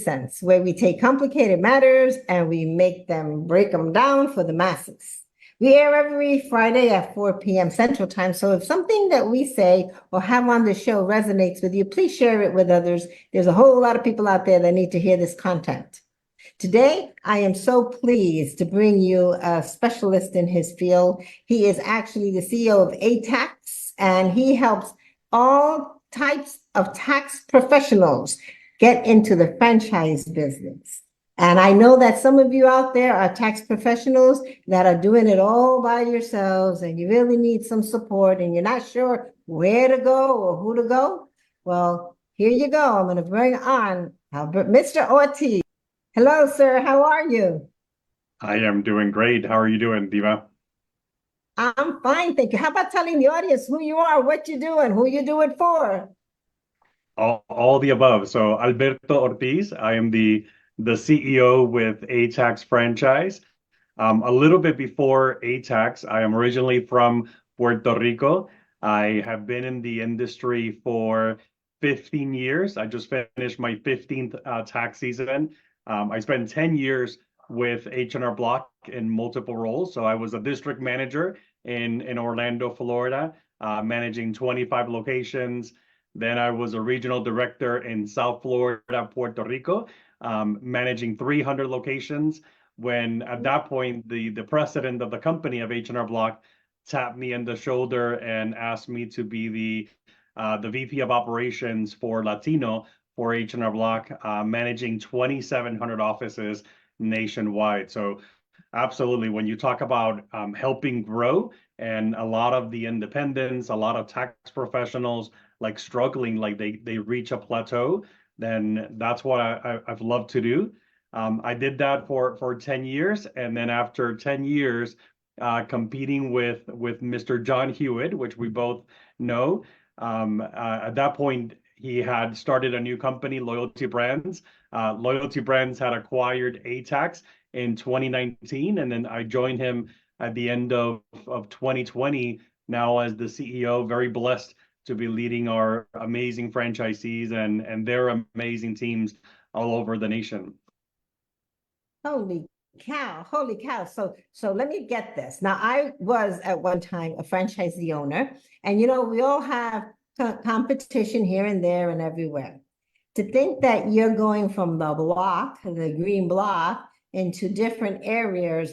sense, where we take complicated matters and we break them down for the masses. We air every Friday at 4 p.m. Central Time. So if something that we say or have on the show resonates with you, please share it with others. There's a whole lot of people out there that need to hear this content. Today, I am so pleased to bring you a specialist in his field. He is actually the CEO of ATAX, and he helps all types of tax professionals get into the franchise business. And I know that some of you out there are tax professionals that are doing it all by yourselves, and you really need some support, and you're not sure where to go or who to go. Well, here you go. I'm going to bring on Mr. Ortiz. Hello, sir. How are you? I am doing great. How are you doing, Diva? I'm fine, thank you. How about telling the audience who you are, what you do, and who you do it for? All the above. So Alberto Ortiz, I am the CEO with ATAX franchise. A little bit before ATAX, I am originally from Puerto Rico. I have been in the industry for 15 years. I just finished my 15th tax season. I spent 10 years with H&R Block in multiple roles. So I was a district manager in Orlando, Florida, managing 25 locations. Then I was a regional director in South Florida, Puerto Rico, managing 300 locations. When at that point, the president of the company of H&R Block tapped me in the shoulder and asked me to be the VP of operations for Latino for H&R Block, managing 2,700 offices nationwide. So absolutely, when you talk about helping grow and a lot of the independents, a lot of tax professionals like struggling, like they reach a plateau, then that's what I've loved to do. I did that for 10 years, and then after 10 years, competing with Mr. John Hewitt, which we both know. At that point, he had started a new company, Loyalty Brands. Loyalty Brands had acquired ATAX in 2019, and then I joined him at the end of 2020, now as the CEO, very blessed to be leading our amazing franchisees and their amazing teams all over the nation. Holy cow, holy cow. So let me get this. Now, I was at one time a franchisee owner, and we all have competition here and there and everywhere. To think that you're going from the block, the green block, into different areas,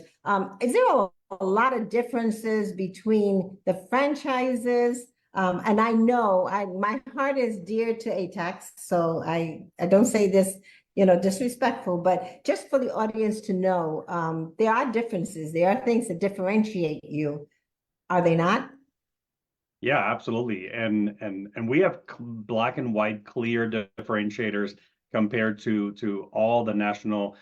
is there a lot of differences between the franchises? And I know my heart is dear to ATAX, so I don't say this disrespectful, but just for the audience to know, there are differences. There are things that differentiate you. Are they not? Yeah, absolutely. And we have black and white clear differentiators compared to all the national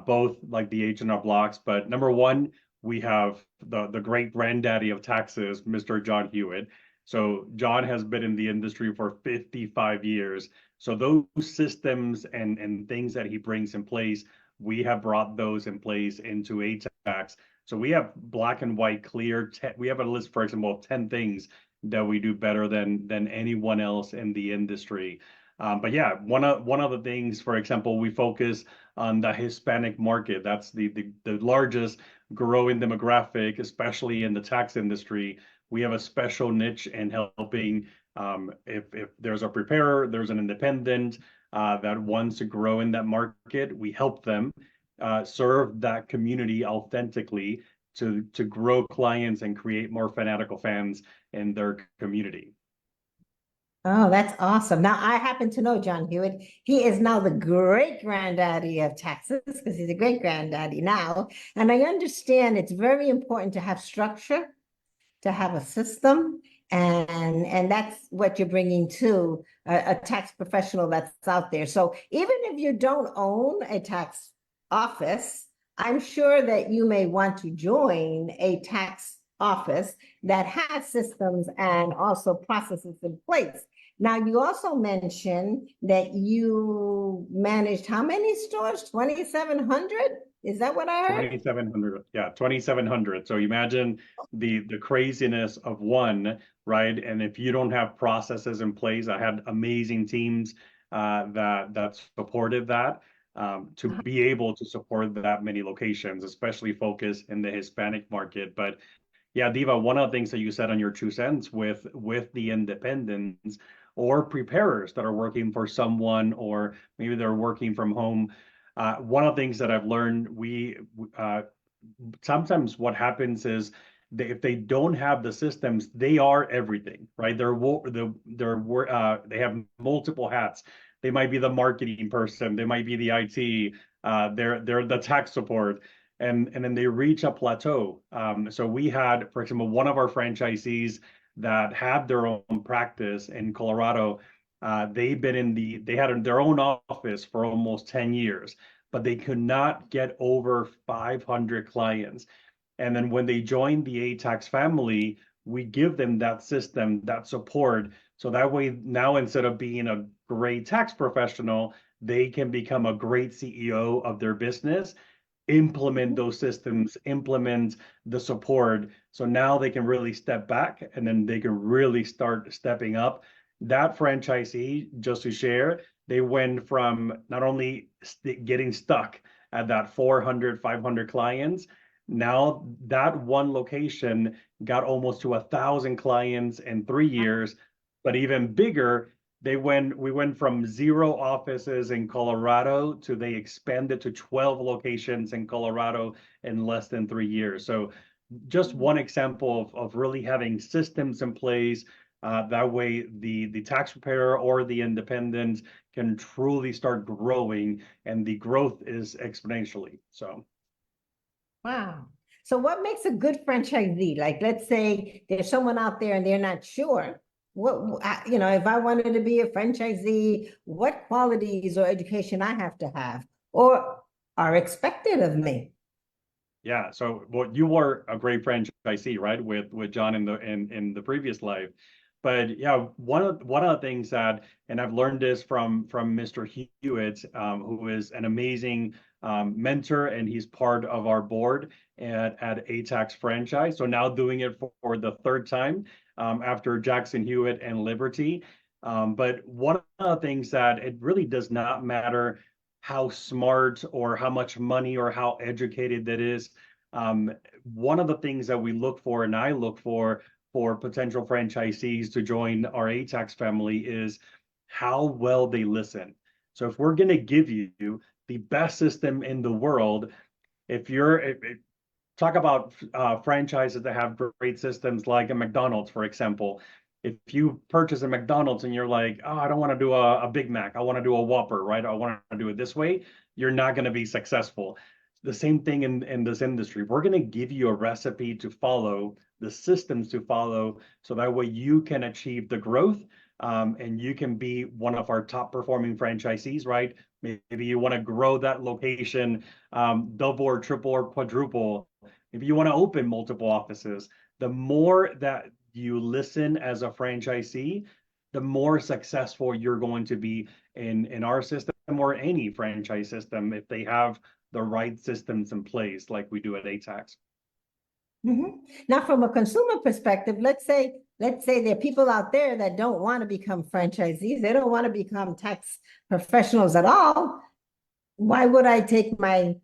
both like the H&R Blocks, but number one, we have the great granddaddy of taxes, Mr. John Hewitt. So John has been in the industry for 55 years. So those systems and things that he brings in place, we have brought those in place into ATAX. So we have black and white clear. We have a list, for example, of 10 things that we do better than anyone else in the industry. But yeah, one of the things, for example, we focus on the Hispanic market. That's the largest growing demographic, especially in the tax industry. We have a special niche in helping if there's a preparer, there's an independent that wants to grow in that market, we help them serve that community authentically to grow clients and create more fanatical fans in their community. Oh, that's awesome. Now, I happen to know John Hewitt. He is now the great granddaddy of taxes because he's a great granddaddy now. And I understand it's very important to have structure, to have a system, and that's what you're bringing to a tax professional that's out there. So even if you don't own a tax office, I'm sure that you may want to join a tax office that has systems and also processes in place. Now, you also mentioned that you managed how many stores? 2,700? Is that what I heard? 2,700. Yeah, 2,700. So imagine the craziness of one, right? And if you don't have processes in place, I had amazing teams that supported that. to be able to support that many locations, especially focus in the Hispanic market. But yeah, Diva, one of the things that you said on your 2 cents with the independents or preparers that are working for someone, or maybe they're working from home. One of the things that I've learned, we sometimes what happens is if they don't have the systems, they are everything, right? They have multiple hats. They might be the marketing person, they might be the IT, they're the tax support, and then they reach a plateau. So we had, for example, one of our franchisees that had their own practice in Colorado. They had their own office for almost 10 years, but they could not get over 500 clients. And then when they join the ATAX family, we give them that system, that support. So that way, now instead of being a great tax professional, they can become a great CEO of their business, implement those systems, implement the support. So now they can really step back and then they can really start stepping up. That franchisee, just to share, they went from not only getting stuck at that 400, 500 clients. Now that one location got almost to 1,000 clients in 3 years, but even bigger, we went from 0 offices in Colorado to they expanded to 12 locations in Colorado in less than 3 years. So just one example of really having systems in place. That way the tax preparer or the independent can truly start growing, and the growth is exponentially. So Wow. So what makes a good franchisee? Like, let's say there's someone out there and they're not sure. If I wanted to be a franchisee, what qualities or education I have to have or are expected of me? yeah, so well, you were a great franchisee, right, with John in the previous life. But yeah, one of the things that, and I've learned this from Mr. Hewitt, who is an amazing mentor, and he's part of our board at ATAX Franchise. So now doing it for the third time, after Jackson Hewitt and Liberty. But one of the things that it really does not matter how smart or how much money or how educated that is. Um, One of the things that we look for, and I look for potential franchisees to join our ATAX family, is how well they listen. So if we're going to give you the best system in the world, if talk about franchises that have great systems like a McDonald's, for example. If you purchase a McDonald's and you're like, oh, I don't want to do a Big Mac, I want to do a Whopper, right? I want to do it this way, you're not going to be successful. The same thing in this industry. We're going to give you a recipe to follow, the systems to follow, so that way you can achieve the growth, and you can be one of our top performing franchisees, right? Maybe you want to grow that location, double or triple or quadruple. If you want to open multiple offices, the more that you listen as a franchisee, the more successful you're going to be in our system or any franchise system if they have the right systems in place like we do at ATAX. Now, from a consumer perspective, let's say there are people out there that don't want to become franchisees. They don't want to become tax professionals at all. Why would I take my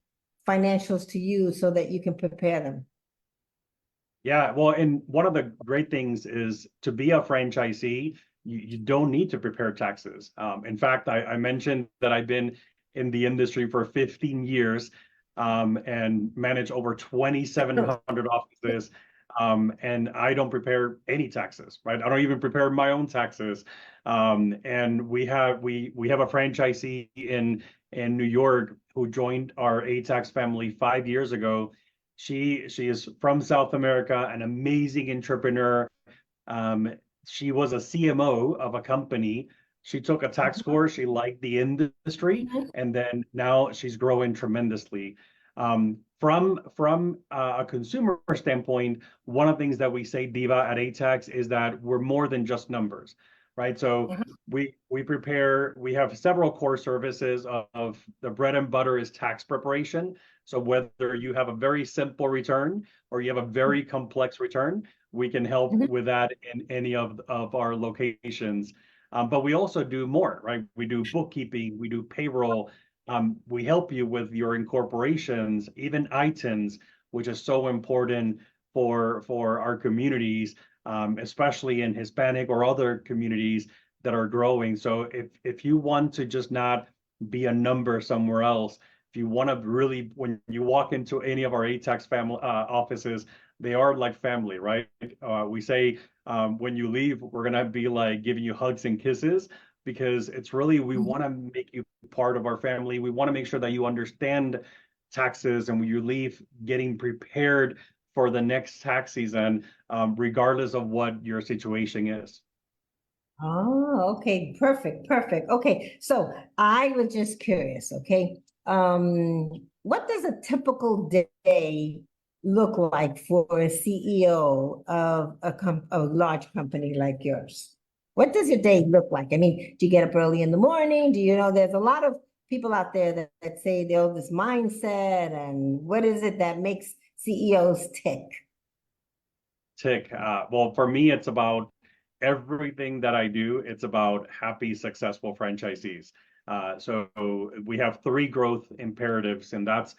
financials to you so that you can prepare them? Yeah, well, and one of the great things is to be a franchisee, you don't need to prepare taxes. In fact, I mentioned that I've been in the industry for 15 years, and manage over 2,700 offices. And I don't prepare any taxes, right? I don't even prepare my own taxes. And we have a franchisee in New York who joined our ATAX family 5 years ago. She is from South America, an amazing entrepreneur. Um, she was a CMO of a company. She took a tax course. She liked the industry, and then now she's growing tremendously. From a consumer standpoint, one of the things that we say, Diva, at ATAX is that we're more than just numbers, right? So we have several core services of the bread and butter is tax preparation. So whether you have a very simple return or you have a very complex return, we can help with that in any of our locations. But we also do more, right? We do bookkeeping, we do payroll, we help you with your incorporations, even ITINs, which is so important for our communities, especially in Hispanic or other communities that are growing. So if you want to just not be a number somewhere else, if you want to really, when you walk into any of our ATAX family offices, they are like family, right? We say when you leave, we're gonna be like giving you hugs and kisses because it's really we Mhm. want to make you part of our family. We want to make sure that you understand taxes and when you leave getting prepared for the next tax season, regardless of what your situation is. Oh, okay, perfect, perfect. Okay, so I was just curious, okay? What does a typical day look like for a CEO of a large company like yours? What does your day look like? I mean, do you get up early in the morning? Do you know there's a lot of people out there that say they're this mindset, and what is it that makes CEOs tick? Tick. Well, for me, it's about everything that I do. It's about happy, successful franchisees. So we have three growth imperatives, and that's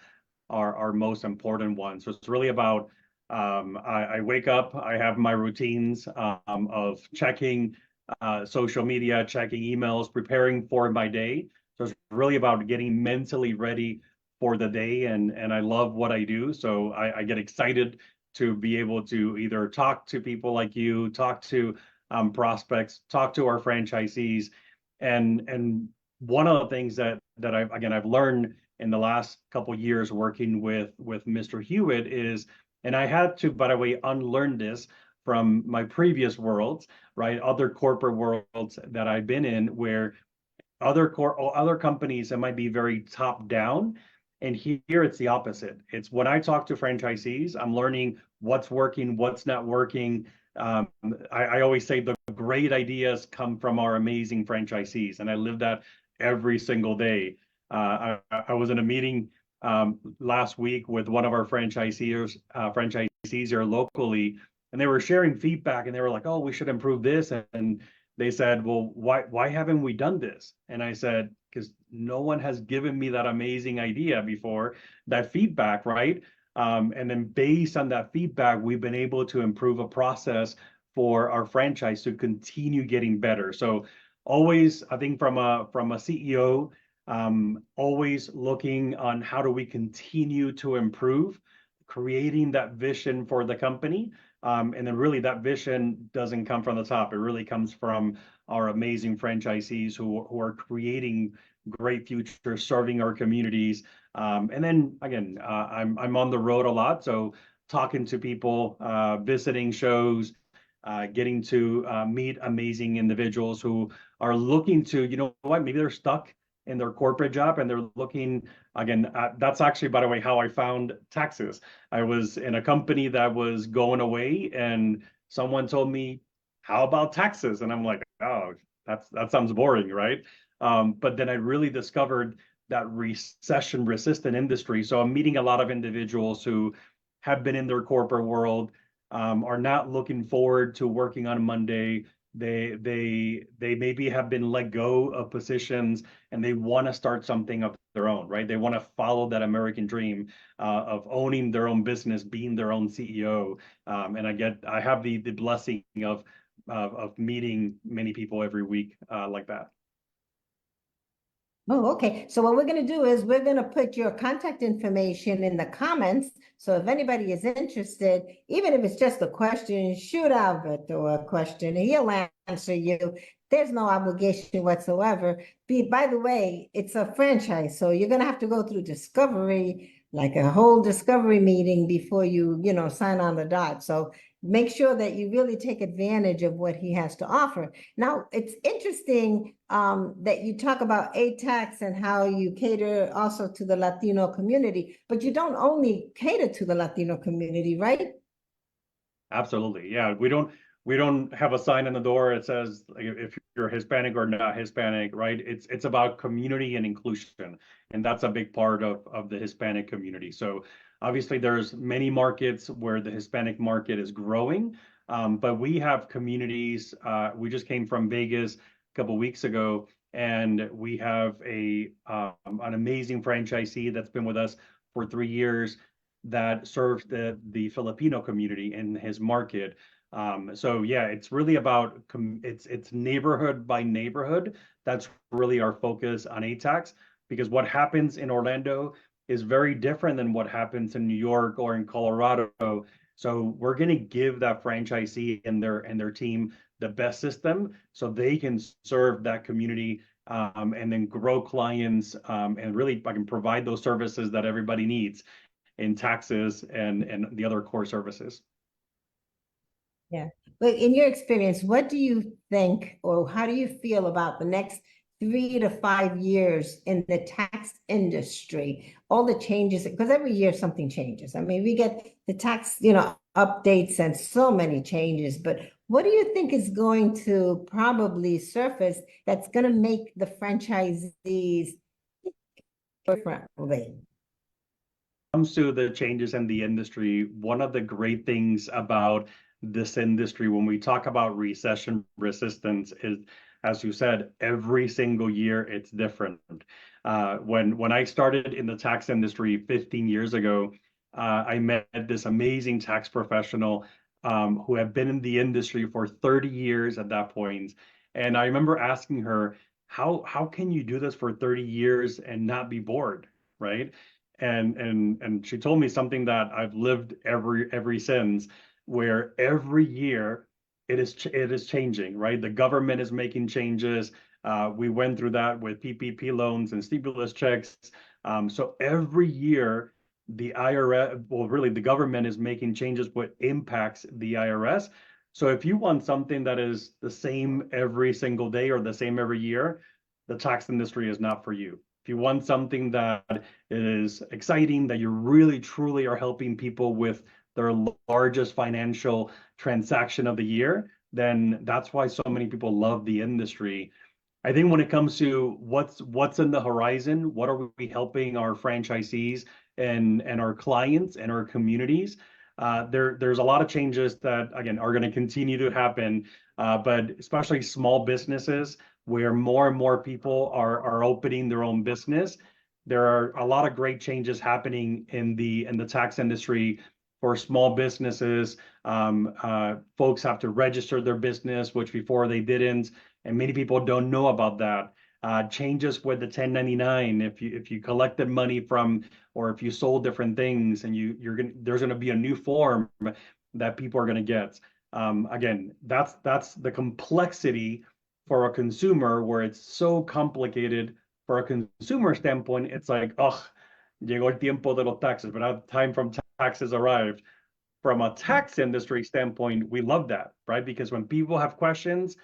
our most important one. So it's really about I wake up, I have my routines of checking social media, checking emails, preparing for my day. So it's really about getting mentally ready for the day, and I love what I do. So I get excited to be able to either talk to people like you, talk to prospects, talk to our franchisees, and one of the things that I've learned in the last couple years working with Mr. Hewitt is, and I had to, by the way, unlearn this from my previous worlds, right? Other corporate worlds that I've been in, where other companies that might be very top down, and here it's the opposite. It's when I talk to franchisees, I'm learning what's working, what's not working. Um, I always say the great ideas come from our amazing franchisees, and I live that every single day. I was in a meeting last week with one of our franchisees here locally, and they were sharing feedback, and they were like, "Oh, we should improve this," and they said, "Well, why haven't we done this?" And I said, "Because no one has given me that amazing idea before, that feedback, right?" And then based on that feedback, we've been able to improve a process for our franchise to continue getting better. So always, I think from a CEO, always looking on how do we continue to improve, creating that vision for the company. And then really that vision doesn't come from the top. It really comes from our amazing franchisees who are creating great futures, serving our communities. And then again, I'm on the road a lot, so talking to people, visiting shows, getting to meet amazing individuals who are looking to, you know what, maybe they're stuck in their corporate job and they're looking again. That's actually, by the way, how I found taxes. I was in a company that was going away, and someone told me, "How about taxes?" And I'm like, "Oh, that sounds boring, right?" But then I really discovered that recession resistant industry. So I'm meeting a lot of individuals who have been in their corporate world, are not looking forward to working on a Monday. They maybe have been let go of positions and they want to start something of their own, right? They want to follow that American dream of owning their own business, being their own CEO. And I have the blessing of meeting many people every week like that. Oh, okay. So what we're going to do is we're going to put your contact information in the comments. So if anybody is interested, even if it's just a question, shoot Alberto a question. He'll answer you. There's no obligation whatsoever. By the way, it's a franchise, so you're going to have to go through discovery, like a whole discovery meeting before you sign on the dot. So make sure that you really take advantage of what he has to offer. Now, it's interesting that you talk about ATAX and how you cater also to the Latino community, but you don't only cater to the Latino community, right? Absolutely. Yeah. We don't have a sign on the door that says like, if you're Hispanic or not Hispanic, right? It's about community and inclusion. And that's a big part of the Hispanic community. So obviously there's many markets where the Hispanic market is growing. But we have communities, we just came from Vegas a couple weeks ago, and we have an amazing franchisee that's been with us for 3 years that serves the Filipino community in his market. So yeah, it's really about it's neighborhood by neighborhood. That's really our focus on ATAX, because what happens in Orlando is very different than what happens in New York or in Colorado. So we're going to give that franchisee and their team the best system so they can serve that community, and then grow clients, and really I can provide those services that everybody needs in taxes and the other core services. Yeah. But in your experience, what do you think, or how do you feel about the next 3 to 5 years in the tax industry? All the changes, because every year something changes. I mean, we get the tax, updates and so many changes, but what do you think is going to probably surface that's going to make the franchisees differently? Comes to the changes in the industry, one of the great things about this industry when we talk about recession resistance is, as you said, every single year it's different. When I started in the tax industry 15 years ago, I met this amazing tax professional, who had been in the industry for 30 years at that point. And I remember asking her, how can you do this for 30 years and not be bored, right? And she told me something that I've lived every since, where every year it is changing, right? The government is making changes. We went through that with PPP loans and stimulus checks. So every year the IRS, well, really the government is making changes what impacts the IRS. So if you want something that is the same every single day or the same every year, the tax industry is not for you. If you want something that is exciting, that you really truly are helping people with their largest financial transaction of the year, then that's why so many people love the industry. I think when it comes to what's in the horizon, what are we helping our franchisees and our clients and our communities? There's a lot of changes that again are going to continue to happen, but especially small businesses where more and more people are opening their own business. There are a lot of great changes happening in the tax industry for small businesses. Folks have to register their business, which before they didn't, and many people don't know about that. Changes with the 1099. If you collected money from, or if you sold different things, and there's gonna be a new form that people are gonna get. Again, that's the complexity for a consumer, where it's so complicated. For a consumer standpoint, it's like, oh, llegó el tiempo de los taxes, but time from taxes arrived. From a tax industry standpoint, we love that, right? Because when people have questions,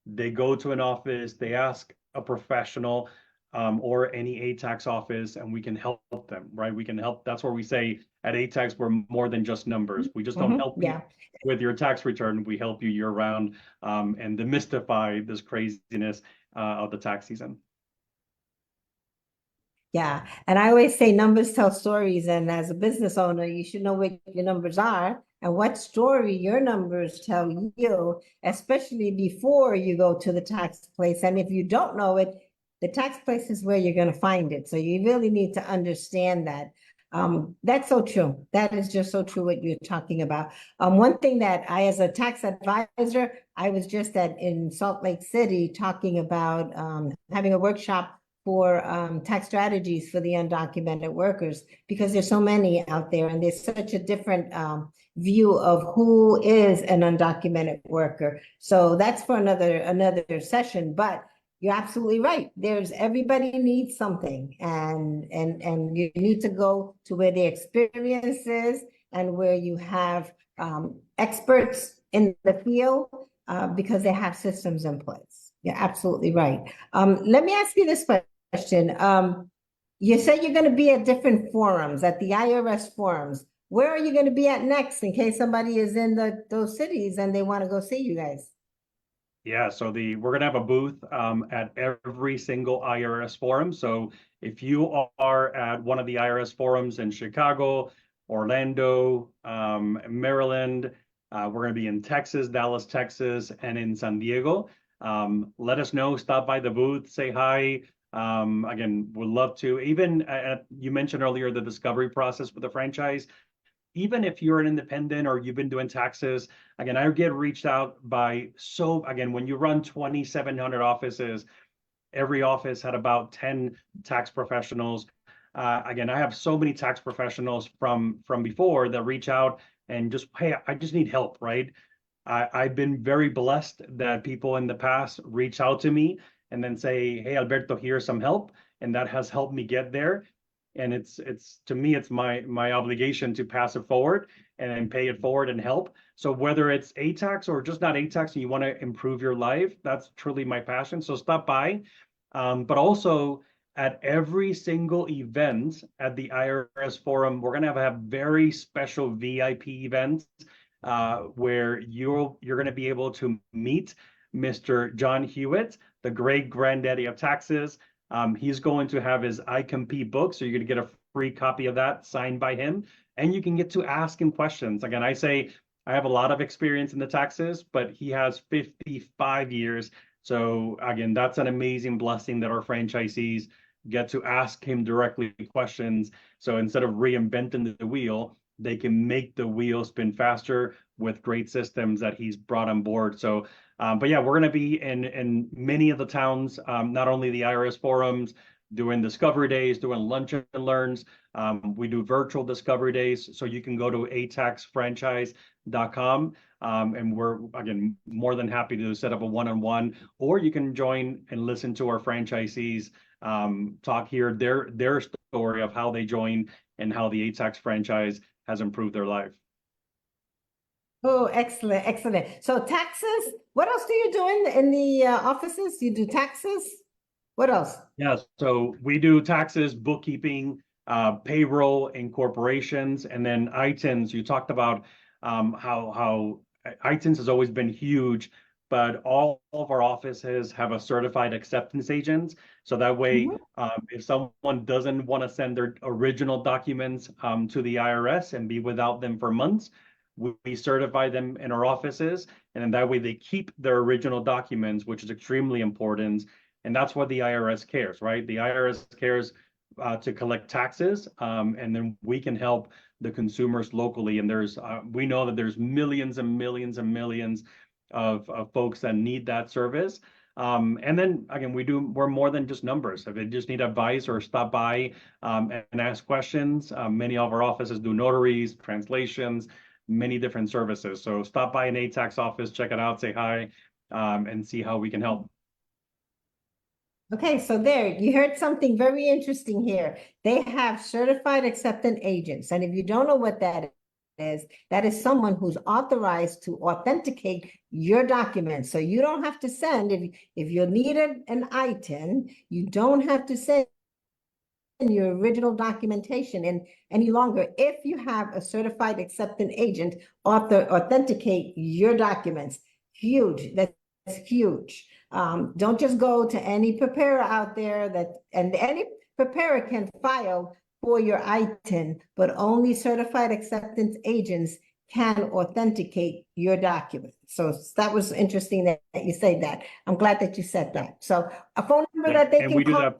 they go to an office, they ask a professional, or any ATAX office, and we can help them, right? We can help. That's where we say at ATAX, we're more than just numbers. We just don't help you with your tax return. We help you year round, and demystify this craziness of the tax season. Yeah, and I always say numbers tell stories, and as a business owner, you should know what your numbers are and what story your numbers tell you, especially before you go to the tax place. And if you don't know it, the tax place is where you're going to find it. So you really need to understand that. That's so true. That is just so true what you're talking about. One thing that as a tax advisor, I was just in Salt Lake City talking about having a workshop for tax strategies for the undocumented workers, because there's so many out there, and there's such a different view of who is an undocumented worker. So that's for another session. But you're absolutely right. Everybody needs something, and you need to go to where the experience is and where you have experts in the field, because they have systems in place. You're absolutely right. Let me ask you this question. You said you're going to be at different forums, at the IRS forums. Where are you going to be at next, in case somebody is in those cities and they want to go see you guys? Yeah, so we're gonna have a booth at every single IRS forum. So if you are at one of the IRS forums in Chicago, Orlando, Maryland, we're gonna be in Texas, Dallas, Texas, and in San Diego. let us know, stop by the booth, say hi. Again, would love to. Even you mentioned earlier the discovery process with the franchise. Even if you're an independent or you've been doing taxes, again, I get reached out by, so again, when you run 2,700 offices, every office had about 10 tax professionals. Again, I have so many tax professionals from before that reach out and just, hey, I just need help, right? I've been very blessed that people in the past reach out to me and then say, hey, Alberto, here's some help. And that has helped me get there. And it's to me, it's my obligation to pass it forward and pay it forward and help. So whether it's ATAX or just not ATAX and you want to improve your life, that's truly my passion. So stop by. But also at every single event at the IRS Forum, we're going to have very special VIP events where you're going to be able to meet Mr. John Hewitt, the great granddaddy of taxes. He's going to have his I Compete book, so you're going to get a free copy of that signed by him, and you can get to ask him questions. Again, I say I have a lot of experience in the taxes, but he has 55 years. So again, that's an amazing blessing that our franchisees get to ask him directly questions. So instead of reinventing the wheel, they can make the wheel spin faster with great systems that he's brought on board. So, but yeah, we're going to be in many of the towns, not only the IRS forums, doing discovery days, doing lunch and learns. We do virtual discovery days. So you can go to ATAXFranchise.com. And we're, again, more than happy to set up a one-on-one, or you can join and listen to our franchisees talk here their story of how they joined and how the ATAX franchise has improved their life. Oh, excellent, excellent. So taxes, what else do you do in the offices? You do taxes? What else? Yeah, so we do taxes, bookkeeping, payroll, and corporations, and then ITINs. You talked about how ITINs has always been huge, but all of our offices have a certified acceptance agent. So that way, if someone doesn't want to send their original documents to the IRS and be without them for months, we certify them in our offices, and then that way they keep their original documents, which is extremely important. And that's what the IRS cares, right? The IRS cares to collect taxes, and then we can help the consumers locally. And we know that there's millions and millions and millions of folks that need that service. And then again, we're more than just numbers. If they just need advice or stop by and ask questions, many of our offices do notaries, translations, many different services. So stop by an ATAX office, check it out, say hi, and see how we can help. Okay, so there, you heard something very interesting here. They have certified acceptance agents. And if you don't know what that is someone who's authorized to authenticate your documents. So you don't have to send, if you need an ITIN, you don't have to send your original documentation in any longer if you have a certified acceptance agent authenticate your documents. Huge. That's huge. Don't just go to any preparer out there and any preparer can file for your ITIN, but only certified acceptance agents can authenticate your document. So that was interesting that you say that. I'm glad that you said that. So a phone number that they can call.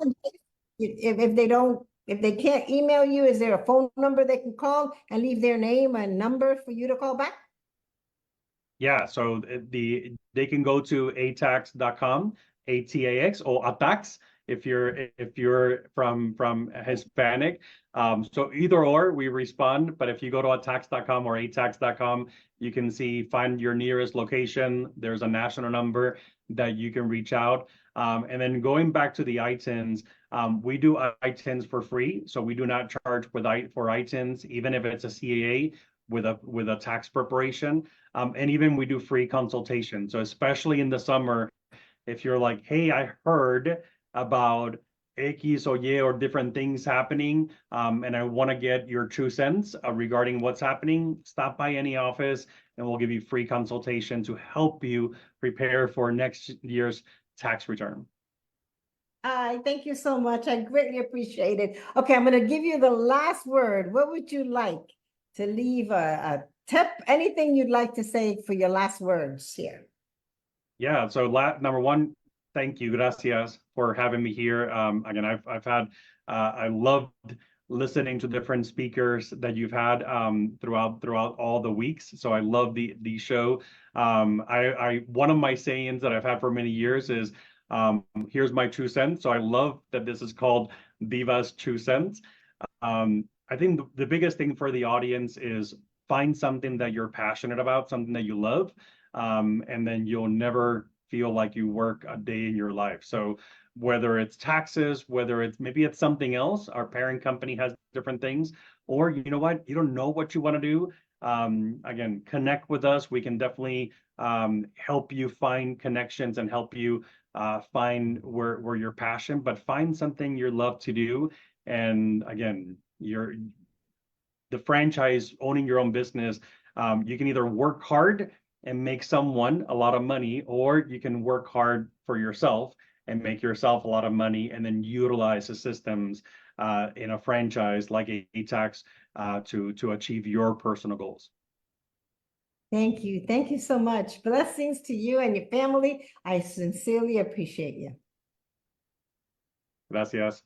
If they can't email you, is there a phone number they can call and leave their name and number for you to call back? Yeah, so they can go to ATAX.com, ATAX or ATAX if you're from Hispanic. So either or we respond, but if you go to ATAX.com or ATAX.com, you can find your nearest location. There's a national number that you can reach out. And then going back to the ITINs, we do ITINs for free. So we do not charge for ITINs, even if it's a CAA with a tax preparation. And even we do free consultation. So especially in the summer, if you're like, hey, I heard about X or Y or different things happening, and I want to get your 2 cents regarding what's happening, stop by any office and we'll give you free consultation to help you prepare for next year's tax return. Thank you so much. I greatly appreciate it. Okay, I'm going to give you the last word. What would you like to leave a tip? Anything you'd like to say for your last words here? Yeah, so number one, thank you, gracias for having me here. Again, I've had I loved listening to different speakers that you've had throughout all the weeks. So I love the show. I one of my sayings that I've had for many years is here's my 2 cents. So I love that this is called Diva's 2 cents. I think the biggest thing for the audience is find something that you're passionate about, something that you love, and then you'll never feel like you work a day in your life. So whether it's taxes, whether maybe it's something else, our parent company has different things, or you know what, you don't know what you want to do. Again, connect with us. We can definitely help you find connections and help you find where your passion, but find something you love to do. And again, the franchise, owning your own business, you can either work hard and make someone a lot of money, or you can work hard for yourself and make yourself a lot of money, and then utilize the systems in a franchise like ATAX to achieve your personal goals. Thank you. Thank you so much. Blessings to you and your family. I sincerely appreciate you. Gracias.